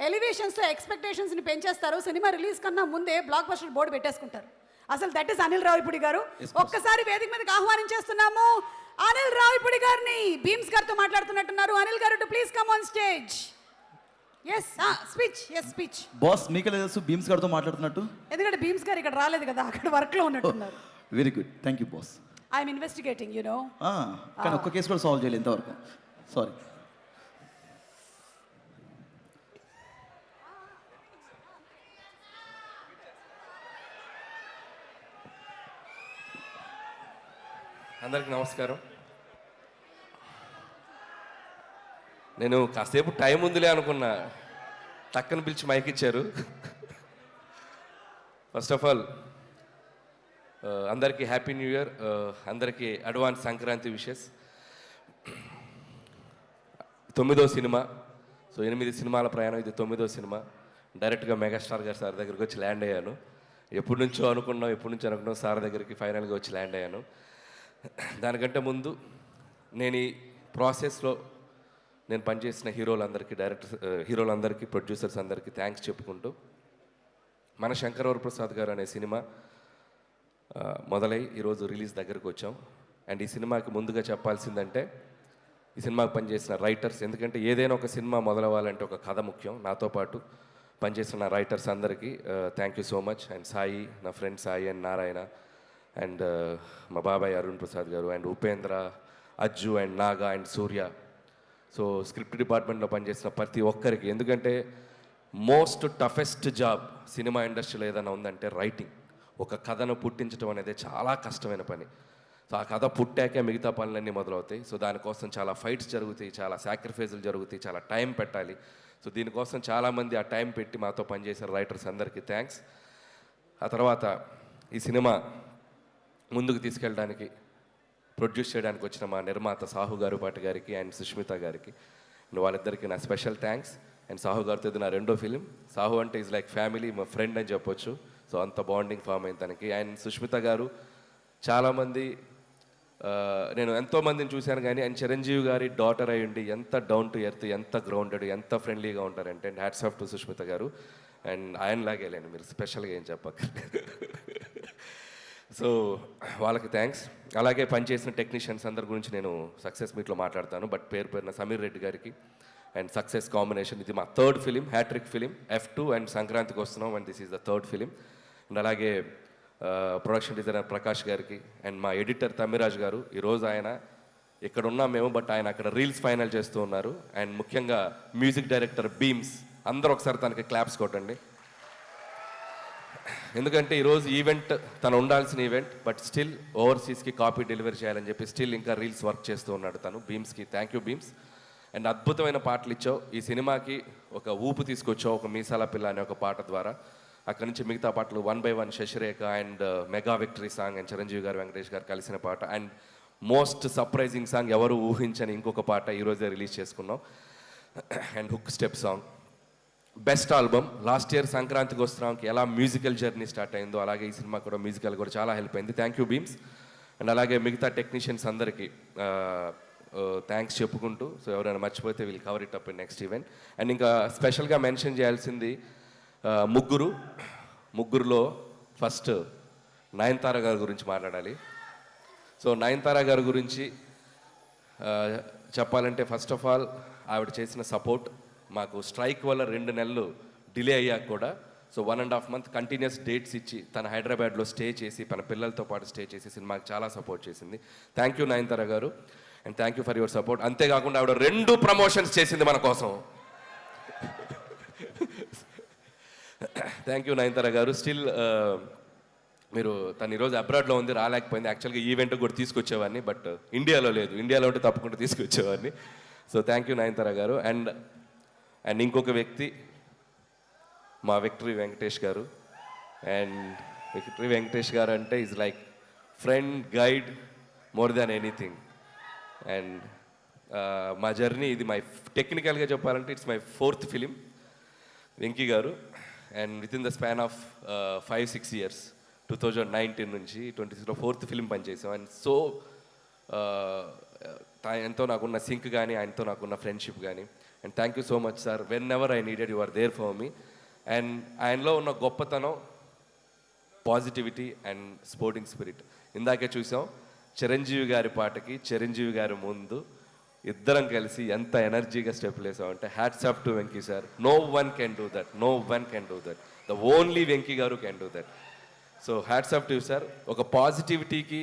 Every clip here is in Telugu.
ఎలివేషన్స్తో ఎక్స్పెక్టేషన్స్ని పెంచేస్తారు. సినిమా రిలీజ్ కన్నా ముందే బ్లాక్ బస్టర్ బోర్డు పెట్టేసుకుంటారు. అసలు దట్ ఈస్ అనిల్ రావిపూడి గారు. ఒక్కసారి వేదిక మీదకి ఆహ్వానించేస్తున్నాము అనిల్ రావిపూడి గారిని. భీమ్స్ గారితో మాట్లాడుతున్నట్టున్నారు. అనిల్ గారు to please come on stage. Yes speech. Boss మీకు తెలుసు భీమ్స్ గారితో మాట్లాడుతున్నట్టు? ఎందుకంటే భీమ్స్ గారు ఇక్కడ రాలేదు కదా, అక్కడ వర్క్లో ఉన్నట్టున్నారు. Very good, thank you boss. I'm investigating you know. కానీ ఒక్క కేసు కూడా సాల్వ్ చేయలేదు ఇంతవరకు. సారీ. అందరికి నమస్కారం. నేను కాసేపు టైం ఉందిలే అనుకున్నా, టక్కన పిలిచి మైక్ ఇచ్చారు. ఫస్ట్ ఆఫ్ ఆల్ అందరికీ హ్యాపీ న్యూ ఇయర్, అందరికీ అడ్వాన్స్ సంక్రాంతి విషెస్. 9వ సినిమా. సో 8 సినిమాల ప్రయాణం, ఇది 9వ సినిమా. డైరెక్ట్గా మెగాస్టార్ గారు సార్ దగ్గరికి వచ్చి ల్యాండ్ అయ్యాను. ఎప్పటి నుంచో అనుకున్నాం సార్ దగ్గరికి ఫైనల్గా వచ్చి ల్యాండ్ అయ్యాను. దానికంటే ముందు నేను ఈ ప్రాసెస్లో నేను పనిచేసిన హీరోలందరికీ ప్రొడ్యూసర్స్ అందరికీ థ్యాంక్స్ చెప్పుకుంటూ, మన శంకరవరప్రసాద్ గారు అనే సినిమా మొదలై ఈరోజు రిలీజ్ దగ్గరకు వచ్చాం. అండ్ ఈ సినిమాకి ముందుగా చెప్పాల్సిందంటే ఈ సినిమాకి పనిచేసిన రైటర్స్, ఎందుకంటే ఏదైనా ఒక సినిమా మొదలవ్వాలంటే ఒక కథ ముఖ్యం. నాతో పాటు పనిచేసిన రైటర్స్ అందరికీ thank you so much. And Sai, నా friend Sai and Narayana, and మా బాబాయ్ అరుణ్ ప్రసాద్ గారు, and Upendra, Ajju, and Naga, and Surya. So script డిపార్ట్మెంట్లో పనిచేసిన ప్రతి ఒక్కరికి, ఎందుకంటే మోస్ట్ టఫెస్ట్ జాబ్ సినిమా ఇండస్ట్రీలో ఏదైనా ఉందంటే రైటింగ్. ఒక కథను పుట్టించడం అనేది చాలా కష్టమైన పని. సో ఆ కథ పుట్టాకే మిగతా పనులన్నీ మొదలవుతాయి. సో దానికోసం చాలా ఫైట్స్ జరుగుతాయి, చాలా సాక్రిఫైజులు జరుగుతాయి, చాలా టైం పెట్టాలి. సో దీనికోసం చాలామంది ఆ టైం పెట్టి మాతో పనిచేసిన రైటర్స్ అందరికీ థ్యాంక్స్. ఆ తర్వాత ఈ సినిమా ముందుకు తీసుకెళ్ళడానికి, ప్రొడ్యూస్ చేయడానికి వచ్చిన మా నిర్మాత సాహు గారుపాటి గారికి అండ్ సుష్మిత గారికి, వాళ్ళిద్దరికీ నా స్పెషల్ థ్యాంక్స్. అండ్ సాహు గారితో ఇది నా 2వ ఫిలిం. సాహు అంటే ఈజ్ లైక్ ఫ్యామిలీ, మా ఫ్రెండ్ అని చెప్పొచ్చు. సో అంత బాండింగ్ ఫామ్ అయింది తనకి. అండ్ సుష్మిత గారు చాలామంది, నేను ఎంతోమందిని చూశాను కానీ ఆయన చిరంజీవి గారి డాటర్ అయ్యుండి ఎంత డౌన్ టు ఎర్త్, ఎంత గ్రౌండెడ్, ఎంత ఫ్రెండ్లీగా ఉంటారంటే, and hats off to Sushmita గారు. అండ్ ఆయనలాగే లేండి, మీరు స్పెషల్గా ఏం చెప్పక. సో వాళ్ళకి థ్యాంక్స్. అలాగే పనిచేసిన టెక్నీషియన్స్ అందరి గురించి నేను సక్సెస్ మీట్లో మాట్లాడతాను, బట్ పేరున సమీర్ రెడ్డి గారికి అండ్ సక్సెస్ కాంబినేషన్. ఇది మా 3rd film, hat trick film, F2. And సంక్రాంతికి వస్తున్నాం, and this is the 3rd film. And అలాగే ప్రొడక్షన్ డిజైనర్ ప్రకాష్ గారికి, అండ్ మా ఎడిటర్ తమ్మిరాజ్ గారు. ఈరోజు ఆయన ఇక్కడ ఉన్నాం మేము, బట్ ఆయన అక్కడ రీల్స్ ఫైనల్ చేస్తూ ఉన్నారు. అండ్ ముఖ్యంగా మ్యూజిక్ డైరెక్టర్ భీమ్స్. అందరూ ఒకసారి తనకి క్లాప్స్ కొట్టండి, ఎందుకంటే ఈరోజు ఈవెంట్ తను ఉండాల్సిన ఈవెంట్, బట్ స్టిల్ ఓవర్సీస్కి కాపీ డెలివరీ చేయాలని చెప్పి స్టిల్ ఇంకా రీల్స్ వర్క్ చేస్తూ ఉన్నాడు తను. భీమ్స్కి థ్యాంక్ యూ భీమ్స్. అండ్ అద్భుతమైన పాటలు ఇచ్చావు. ఈ సినిమాకి ఒక ఊపు తీసుకొచ్చావు, ఒక మీసాల పిల్ల అనే ఒక పాట ద్వారా. అక్కడి నుంచి మిగతా పాటలు 1 by 1, Sasirekha, and mega victory song, and Chiranjeevi గారు, వెంకటేష్ గారు కలిసిన పాట, అండ్ మోస్ట్ సర్ప్రైజింగ్ సాంగ్, ఎవరు ఊహించని ఇంకొక పాట ఈరోజే రిలీజ్ చేసుకున్నాం, and hook step song. Best album. Last year సంక్రాంతికి వస్తున్నాంకి ఎలా మ్యూజికల్ జర్నీ స్టార్ట్ అయిందో అలాగే ఈ సినిమా కూడా మ్యూజికల్ కూడా చాలా హెల్ప్ అయింది. Thank you Bheems. అండ్ అలాగే మిగతా టెక్నీషియన్స్ అందరికీ థ్యాంక్స్ చెప్పుకుంటూ, సో ఎవరైనా మర్చిపోతే we'll cover it up in next event. And ఇంకా స్పెషల్గా మెన్షన్ చేయాల్సింది ముగ్గురులో ఫస్ట్ నయనతార గారి గురించి మాట్లాడాలి. సో నయనతార గారి గురించి చెప్పాలంటే, ఫస్ట్ ఆఫ్ ఆల్ ఆవిడ చేసిన సపోర్ట్ మాకు స్ట్రైక్ వల్ల 2 నెలలు డిలే అయ్యాక కూడా, సో 1.5 month కంటిన్యూస్ డేట్స్ ఇచ్చి తన హైదరాబాద్లో స్టే చేసి తన పిల్లలతో పాటు స్టే చేసి సినిమాకి చాలా సపోర్ట్ చేసింది. థ్యాంక్ యూ నయనతార గారు, and thank you for your support. అంతేకాకుండా ఆవిడ 2 ప్రమోషన్స్ చేసింది మన కోసం. థ్యాంక్ యూ నయనతార గారు. స్టిల్ మీరు తను ఈరోజు అబ్రాడ్లో ఉంది, రాలేకపోయింది. యాక్చువల్గా ఈవెంట్ కూడా తీసుకొచ్చేవాడిని, బట్ ఇండియాలో లేదు. ఇండియాలో ఉంటే తప్పకుండా తీసుకొచ్చేవాడిని. సో థ్యాంక్ యూ నయనతార గారు. అండ్ ఇంకొక వ్యక్తి మా విక్టరీ వెంకటేష్ గారు. అండ్ విక్టరీ వెంకటేష్ గారు అంటే is like friend, guide, more than anything. And మా జర్నీ ఇది టెక్నికల్గా చెప్పాలంటే it's my 4th film Venky గారు. And with in the span of 5-6 years, 2019 నుంచి 26లో 4th ఫిలిం పనిచేసాం. అండ్ సో ఆయనతో నాకున్న సింక్ కానీ, ఆయనతో నాకున్న ఫ్రెండ్షిప్ కానీ, and thank you so much sir. Whenever I needed you are there for me. And ఆయనలో ఉన్న గొప్పతనం పాజిటివిటీ అండ్ స్పోర్టింగ్ స్పిరిట్. ఇందాకే చూసాం చిరంజీవి గారి పాటకి చిరంజీవి గారి ముందు ఇద్దరం కలిసి ఎంత ఎనర్జీగా స్టెప్లు వేసామంటే hats off to Venky sir. No one can do that, no one can do that, the only Venky గారు can do that. So hats off to sir. ఒక పాజిటివిటీకి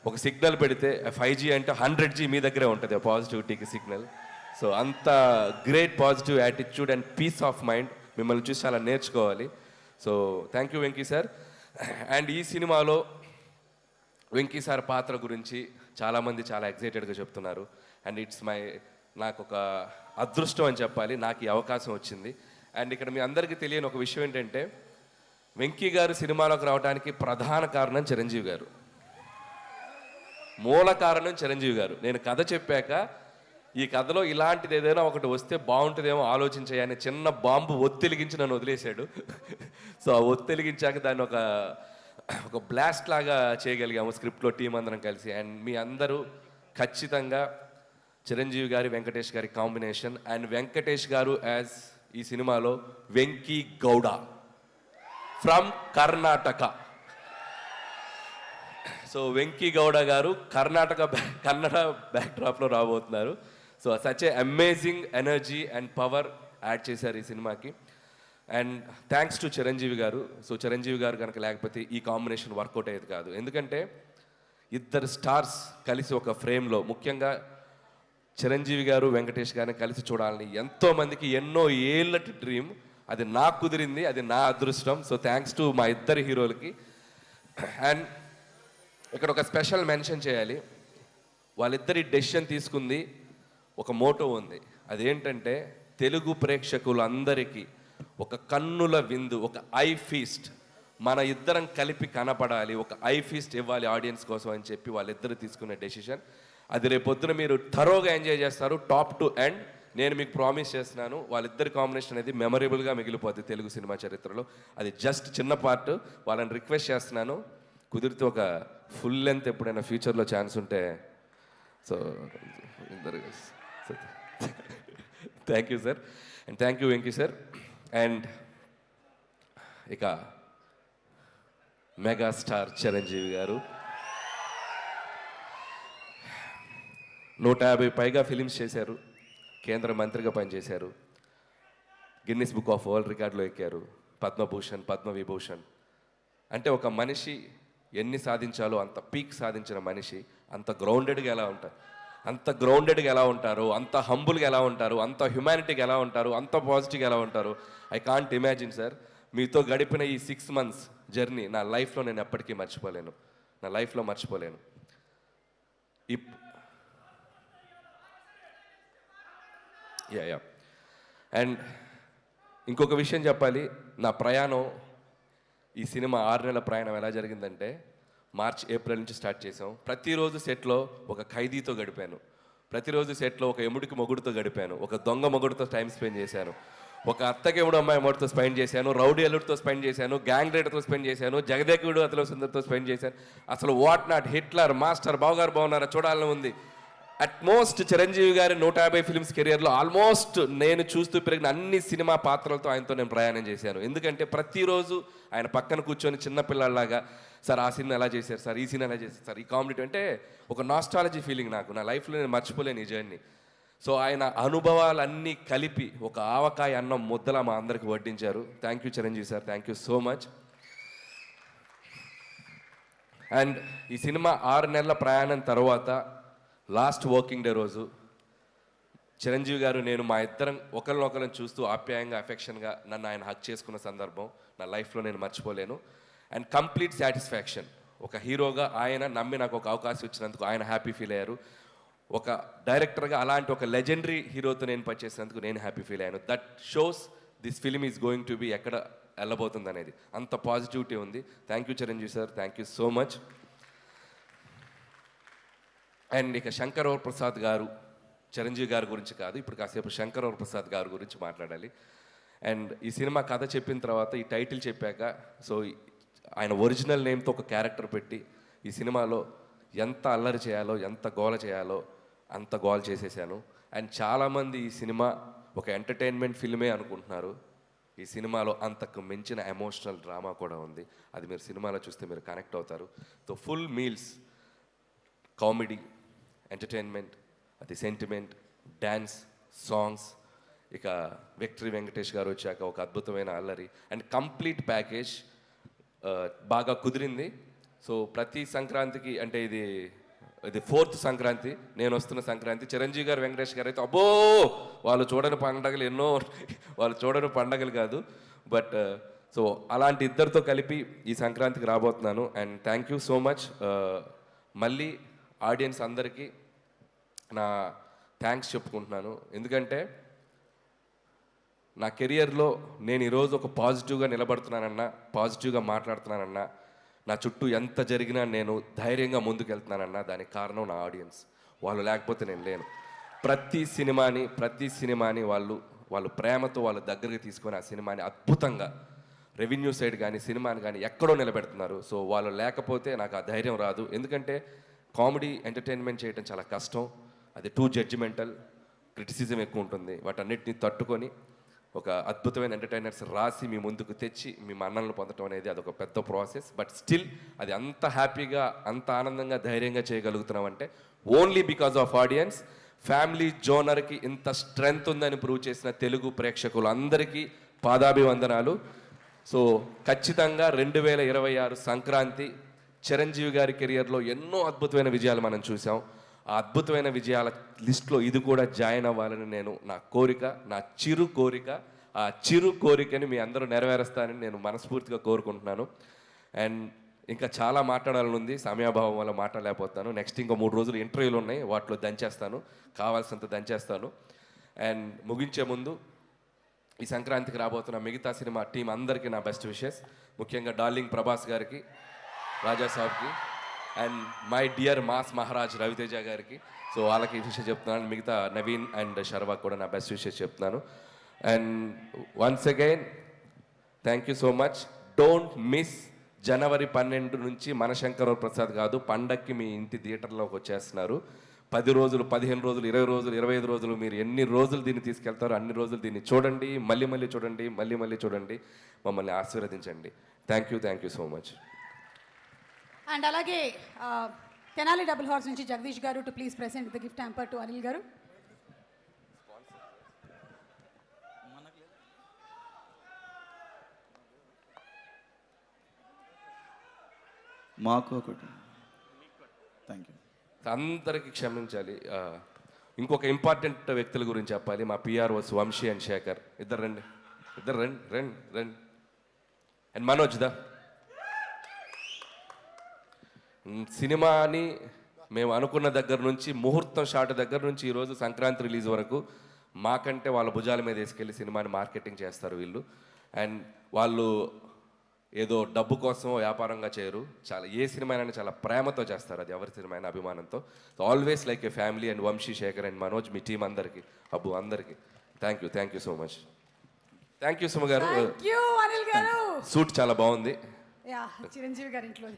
ఒక సిగ్నల్ పెడితే 5G అంటే 100G మీ దగ్గరే ఉంటుంది ఆ పాజిటివిటీకి సిగ్నల్. సో అంత great positive attitude and peace of mind మిమ్మల్ని చూసి చాలా నేర్చుకోవాలి. So thank you Venky sir. And ఈ సినిమాలో వెంకీ సార్ పాత్ర గురించి చాలామంది చాలా ఎక్సైటెడ్గా చెప్తున్నారు. అండ్ నాకు ఒక అదృష్టం అని చెప్పాలి, నాకు ఈ అవకాశం వచ్చింది. అండ్ ఇక్కడ మీ అందరికీ తెలియని ఒక విషయం ఏంటంటే వెంకీ గారు సినిమాలోకి రావడానికి ప్రధాన కారణం చిరంజీవి గారు, మూల కారణం చిరంజీవి గారు. నేను కథ చెప్పాక ఈ కథలో ఇలాంటిది ఏదైనా ఒకటి వస్తే బాగుంటుందేమో ఆలోచించాయని చిన్న బాంబు ఒత్తిలిగించి నన్ను వదిలేశాడు. సో ఆ ఒత్తిలిగించాక దాన్ని ఒక బ్లాస్ట్ లాగా చేయగలిగాము స్క్రిప్ట్లో టీం అందరం కలిసి. అండ్ మీ అందరూ ఖచ్చితంగా చిరంజీవి గారి వెంకటేష్ గారి కాంబినేషన్. అండ్ వెంకటేష్ గారు యాజ్ ఈ సినిమాలో వెంకీ గౌడ ఫ్రమ్ కర్ణాటక. సో వెంకీ గౌడ గారు కన్నడ బ్యాక్డ్రాప్లో రాబోతున్నారు. So such a amazing energy and power add చేశారు ఈ సినిమాకి. అండ్ థ్యాంక్స్ టు చిరంజీవి గారు. సో చిరంజీవి గారు కనుక లేకపోతే ఈ కాంబినేషన్ వర్కౌట్ అయ్యేది కాదు. ఎందుకంటే ఇద్దరు స్టార్స్ కలిసి ఒక ఫ్రేమ్లో, ముఖ్యంగా చిరంజీవి గారు వెంకటేష్ గారిని కలిసి చూడాలని ఎంతోమందికి ఎన్నో ఏళ్ళటి డ్రీమ్. అది నాకు కుదిరింది, అది నా అదృష్టం. సో థ్యాంక్స్ టు మా ఇద్దరు హీరోలకి. అండ్ ఇక్కడ ఒక స్పెషల్ మెన్షన్ చేయాలి. వాళ్ళిద్దరి డెసిషన్ తీసుకుంది ఒక మోటో ఉంది. అదేంటంటే తెలుగు ప్రేక్షకులందరికీ ఒక కన్నుల విందు, ఒక ఐ ఫీస్ట్, మన ఇద్దరం కలిపి కనపడాలి, ఒక ఐ ఫీస్ట్ ఇవ్వాలి ఆడియన్స్ కోసం అని చెప్పి వాళ్ళిద్దరు తీసుకునే డెసిషన్. అది రేపొద్దున మీరు థరోగా ఎంజాయ్ చేస్తారు టాప్ టు ఎండ్. నేను మీకు ప్రామిస్ చేస్తున్నాను వాళ్ళిద్దరి కాంబినేషన్ అనేది మెమరబుల్గా మిగిలిపోద్ది తెలుగు సినిమా చరిత్రలో. అది జస్ట్ చిన్న పార్ట్. వాళ్ళని రిక్వెస్ట్ చేస్తున్నాను, కుదిరితే ఒక ఫుల్ లెంత్ ఎప్పుడైనా ఫ్యూచర్లో ఛాన్స్ ఉంటే. సో ఇద్దరు thank you sir. And thank you Venky sir. And ఇక మెగాస్టార్ చిరంజీవి గారు 150 పైగా ఫిలిమ్స్ చేశారు, కేంద్ర మంత్రిగా పనిచేశారు, గిన్నిస్ బుక్ ఆఫ్ వరల్డ్ రికార్డులో ఎక్కారు, పద్మభూషణ్, పద్మవిభూషణ్. అంటే ఒక మనిషి ఎన్ని సాధించాలో అంత పీక్ సాధించిన మనిషి అంత గ్రౌండెడ్గా ఎలా ఉంటారు, అంత హంబుల్గా ఎలా ఉంటారు, అంత హ్యుమానిటీగా ఎలా ఉంటారు, అంత పాజిటివ్గా ఎలా ఉంటారు. I can't imagine sir. మీతో గడిపిన ఈ 6 months జర్నీ నా లైఫ్లో నేను ఎప్పటికీ మర్చిపోలేను, నా లైఫ్లో మర్చిపోలేను. యా. అండ్ ఇంకొక విషయం చెప్పాలి. నా ప్రయాణం, ఈ సినిమా 6 నెలల ప్రయాణం ఎలా జరిగిందంటే మార్చ్ ఏప్రిల్ నుంచి స్టార్ట్ చేసాం. ప్రతిరోజు సెట్లో ఒక ఖైదీతో గడిపాను, ప్రతిరోజు సెట్లో ఒక ఎముడికి మొగుడుతో గడిపాను, ఒక దొంగ మొగుడుతో టైం స్పెండ్ చేశాను, ఒక అత్తకెముడు అమ్మాయి మొగుడుతో స్పెండ్ చేశాను, రౌడీ అల్లుడితో స్పెండ్ చేశాను, గ్యాంగ్ రైడర్తో స్పెండ్ చేశాను, జగదేకుడు అతల సుందర్తో స్పెండ్ చేశాను. అసలు వాట్ నాట్, హిట్లర్, మాస్టర్, బావగారు బాగున్నారా చూడాలని ఉంది. అట్మోస్ట్ చిరంజీవి గారి 150 ఫిల్మ్స్ కెరియర్లో ఆల్మోస్ట్ నేను చూస్తూ పెరిగిన అన్ని సినిమా పాత్రలతో ఆయనతో నేను ప్రయాణం చేశాను. ఎందుకంటే ప్రతిరోజు ఆయన పక్కన కూర్చొని చిన్నపిల్లలాగా, సార్ ఆ సీన్ ఎలా చేశారు సార్, ఈ సీన్ ఎలా చేశారు సార్, ఈ కామెడీ అంటే ఒక నాస్టాలజీ ఫీలింగ్ నాకు, నా లైఫ్లో నేను మర్చిపోలేను ఈ జర్నీ. సో ఆయన అనుభవాలన్నీ కలిపి ఒక ఆవకాయ అన్నం ముద్దలా మా అందరికి వడ్డించారు. Thank you Chiranjeevi sir, thank you so much. And ఈ సినిమా 6 నెలల ప్రయాణం తర్వాత లాస్ట్ వర్కింగ్ డే రోజు చిరంజీవి గారు నేను మా ఇద్దరం ఒకరినొకరిని చూస్తూ ఆప్యాయంగా, అఫెక్షన్గా నన్ను ఆయన హక్ చేసుకున్న సందర్భం నా లైఫ్లో నేను మర్చిపోలేను. And complete satisfaction. ఒక హీరోగా ఆయన నమ్మి నాకు ఒక అవకాశం ఇచ్చినందుకు ఆయన హ్యాపీ ఫీల్ అయ్యారు. ఒక డైరెక్టర్గా అలాంటి ఒక లెజెండరీ హీరోతో నేను పనిచేసినందుకు నేను హ్యాపీ ఫీల్ అయ్యాను. That shows this film is going to be ఎక్కడ వెళ్ళబోతుంది అనేది. అంత పాజిటివిటీ ఉంది. Thank you Chiranjeevi sir, thank you so much. And ఇక శంకర్ ప్రసాద్ గారు, చిరంజీవి గారి గురించి కాదు, ఇప్పుడు కాసేపు శంకర్ ప్రసాద్ గారి గురించి మాట్లాడాలి. అండ్ ఈ సినిమా కథ చెప్పిన తర్వాత, ఈ టైటిల్ చెప్పాక, సో ఆయన ఒరిజినల్ నేమ్తో ఒక క్యారెక్టర్ పెట్టి ఈ సినిమాలో ఎంత అల్లరి చేయాలో, ఎంత గోల చేయాలో అంత గోల చేసేసాను. అండ్ చాలామంది ఈ సినిమా ఒక ఎంటర్టైన్మెంట్ ఫిల్మే అనుకుంటున్నారు. ఈ సినిమాలో అంతకు మించిన ఎమోషనల్ డ్రామా కూడా ఉంది. అది మీరు సినిమాలో చూస్తే మీరు కనెక్ట్ అవుతారు. So full meals, comedy, entertainment, అది సెంటిమెంట్, డ్యాన్స్, సాంగ్స్, ఇక విక్టరీ వెంకటేష్ గారు వచ్చాక ఒక అద్భుతమైన అల్లరి అండ్ కంప్లీట్ ప్యాకేజ్ బాగా కుదిరింది. సో ప్రతి సంక్రాంతికి అంటే ఇది 4th సంక్రాంతి, నేను వస్తున్న సంక్రాంతి. చిరంజీవి గారు, వెంకటేష్ గారు అయితే అబ్బో వాళ్ళు చూడని పండగలు ఎన్నో, వాళ్ళు చూడని పండగలు కాదు. బట్ సో అలాంటి ఇద్దరితో కలిపి ఈ సంక్రాంతికి రాబోతున్నాను. And thank you so much. మళ్ళీ ఆడియన్స్ అందరికీ నా థ్యాంక్స్ చెప్పుకుంటున్నాను. ఎందుకంటే నా కెరియర్లో నేను ఈరోజు ఒక పాజిటివ్గా నిలబడుతున్నానన్నా, పాజిటివ్గా మాట్లాడుతున్నానన్నా, నా చుట్టూ ఎంత జరిగినా నేను ధైర్యంగా ముందుకెళ్తున్నానన్నా దానికి కారణం నా ఆడియన్స్. వాళ్ళు లేకపోతే నేను లేను. ప్రతి సినిమాని వాళ్ళు ప్రేమతో వాళ్ళ దగ్గరికి తీసుకొని ఆ సినిమాని అద్భుతంగా రెవెన్యూ సైడ్ కానీ సినిమాని కానీ ఎక్కడో నిలబెడుతున్నారు. సో వాళ్ళు లేకపోతే నాకు ఆ ధైర్యం రాదు. ఎందుకంటే కామెడీ ఎంటర్టైన్మెంట్ చేయడం చాలా కష్టం. అది టూ జడ్జిమెంటల్, క్రిటిసిజం ఎక్కువ ఉంటుంది. వాటన్నిటిని తట్టుకొని ఒక అద్భుతమైన ఎంటర్టైనర్స్ రాసి మీ ముందుకు తెచ్చి మీ మన్నలను పొందడం అనేది అదొక పెద్ద ప్రాసెస్. బట్ స్టిల్ అది అంత హ్యాపీగా, అంత ఆనందంగా, ధైర్యంగా చేయగలుగుతున్నాం అంటే only because of audience. Family జోనర్కి ఇంత స్ట్రెంగ్త్ ఉందని ప్రూవ్ చేసిన తెలుగు ప్రేక్షకులు అందరికీ పాదాభివందనాలు. సో ఖచ్చితంగా 2026 సంక్రాంతి చిరంజీవి గారి కెరియర్లో ఎన్నో అద్భుతమైన విజయాలు మనం చూసాం. ఆ అద్భుతమైన విజయాల లిస్ట్లో ఇది కూడా జాయిన్ అవ్వాలని నా కోరిక, నా చిరు కోరిక. ఆ చిరు కోరికని మీ అందరూ నెరవేరుస్తానని నేను మనస్ఫూర్తిగా కోరుకుంటున్నాను. అండ్ ఇంకా చాలా మాట్లాడాలని ఉంది, సమయాభావం వల్ల మాట్లాడలేకపోతాను. నెక్స్ట్ ఇంకో 3 రోజులు ఇంటర్వ్యూలు ఉన్నాయి, వాటిలో దంచేస్తాను, కావాల్సినంత దంచేస్తాను. అండ్ ముగించే ముందు ఈ సంక్రాంతికి రాబోతున్న మిగతా సినిమా టీం అందరికీ నా బెస్ట్ విషెస్. ముఖ్యంగా డార్లింగ్ ప్రభాస్ గారికి, రాజా సాబ్కి, and my dear mass Maharaj Raviteja గారికి. సో వాళ్ళకి విషయం చెప్తున్నాను. మిగతా నవీన్ అండ్ శర్వా కూడా నా బెస్ట్ విషెస్ చెప్తున్నాను. And once again thank you so much. Don't miss January 12 నుంచి మనశంకర ప్రసాద్ కాదు, పండక్కి మీ ఇంటి థియేటర్లోకి వచ్చేస్తున్నారు. 10 రోజులు, 15 రోజులు, 20 రోజులు, 25 రోజులు, మీరు ఎన్ని రోజులు దీన్ని తీసుకెళ్తారో అన్ని రోజులు దీన్ని చూడండి, మళ్ళీ చూడండి, మళ్ళీ చూడండి, మమ్మల్ని ఆశీర్వదించండి. Thank you so much. And అలాగే తెనాలి డబుల్ హార్స్ నుంచి జగదీష్ గారు to please present the gift hamper to Anil గారు. మాకు ఒకటి. Thank you. అందరికీ క్షమించాలి. ఇంకొక ఇంపార్టెంట్ వ్యక్తుల గురించి చెప్పాలి. మా పిఆర్ఓస్ వంశీ అండ్ శేఖర్. ఇద్దరు రండి. అండ్ మనోజ్ దా. సినిమాని మేము అనుకున్న దగ్గర నుంచి, ముహూర్తం షాట్ దగ్గర నుంచి ఈరోజు సంక్రాంతి రిలీజ్ వరకు మాకంటే వాళ్ళ భుజాల మీద వేసుకెళ్ళి సినిమాని మార్కెటింగ్ చేస్తారు వీళ్ళు. అండ్ వాళ్ళు ఏదో డబ్బు కోసం వ్యాపారంగా చేయరు. ఏ సినిమా అయినా చాలా ప్రేమతో చేస్తారు. అది ఎవరి సినిమా అయినా అభిమానంతో. Always like a family. And Vamsi, Shekhar and Manoj, మీ టీం అందరికీ, అబ్బు అందరికీ thank you so much. Thank you Suma గారు. అనిల్ గారు సూట్ చాలా బాగుంది. యా, చిరంజీవి గారి ఇంట్లో.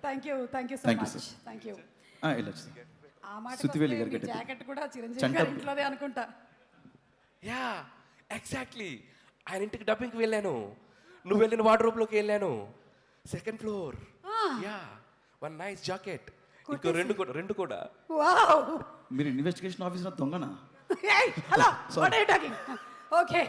Thank you so Thank you, much. sir. Thank you. వెళ్ళొచ్చు. ఆ మాట సుత్తివేలి గారు కట్టారు. జాకెట్ కూడా చిరంజీవి చంట- గారి ఇంట్లోదే అనుకుంటా. Yeah exactly. ఆయన ఇంటికి డబ్బింగ్కి వెళ్ళాను, నువ్వు వెళ్ళిన వార్డ్రోబ్లోకి వెళ్ళాను, 2nd floor. Yeah, 1 nice jacket, ఇంకో రెండు కూడా. వావ్. మీరు ఇన్వెస్టిగేషన్ ఆఫీసర్ దొంగనా? Hello, what are you talking? Okay.